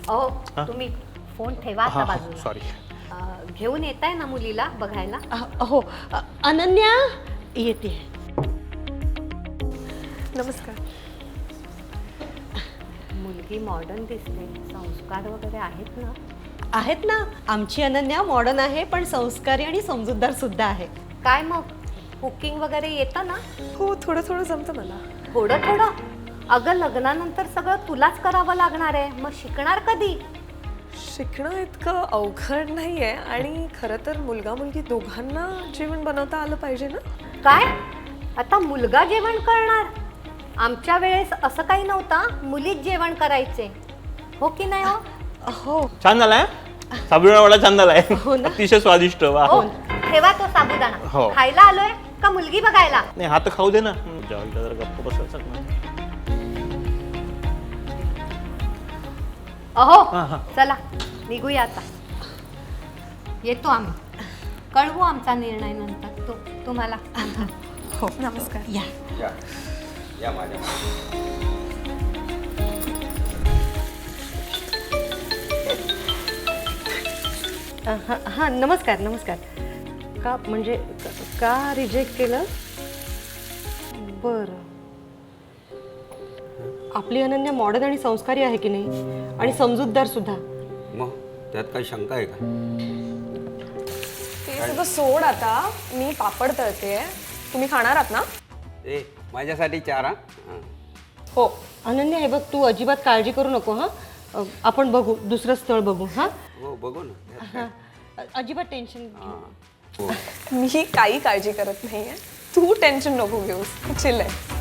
अहो तुम्ही फोन ठेवा आता बाजूला. सॉरी. घेऊन येताय ना मुलीला बघायला? हो अनन्या येते. नमस्कार. मुलगी मॉडर्न दिसते, संस्कार वगैरे आहेत ना? आहेत ना, आमची अनन्या मॉडर्न आहे पण संस्कारी आणि समजूतदार सुद्धा आहे. काय मग कुकिंग वगैरे येतं ना? हो, थोडं थोडं जमतं मला. थोडं थोडं? अगं लग्नानंतर सगळं तुलाच करावं लागणार आहे, मग शिकणार कधी? शिकणं इतकं अवघड नाही आहे आणि खरं तर मुलगा मुलगी दोघांना जेवण बनवता आलं पाहिजे ना. काय आता मुलगा जेवण करणार? आमच्या वेळेस असं काही नव्हतं, मुलीच जेवण करायचे, हो की नाही? हो छान झालाय. साबुदाणा वडा छान झालाय. हो ना? अतिशय स्वादिष्ट. वा. हो ठेवा तो साबुदाणा. हो. खायला आलोय का मुलगी बघायला? नाही हात खाऊ दे ना. जेवायला जरा गप्प बसायचं ना. अहो हा. चला निघूया आता. येतो आम्ही, कळवू आमचा निर्णय नंतर. तुम्हाला हो नमस्कार. या. या माझ्या हां नमस्कार नमस्कार. का म्हणजे का रिजेक्ट केलं? बरं. आपली अनन्या मॉडर्न आणि संस्कारी आहे की नाही, आणि समजूतदार सुद्धा. मग त्यात काही शंका आहे का? ते सगळं सोड आता, मी पापड तळते. तुम्ही खाणार आहात ना? ए माझ्यासाठी चार. हां हो. अनन्या हे बघ, तू अजिबात काळजी करू नको. हां आपण बघू, दुसरं स्थळ बघू. हां हो बघू ना. त्यात काय? अजिबात टेन्शन. हां. हो. मी काही काळजी करत नाहीये, तू टेन्शन नको घेऊस. चिल आहे.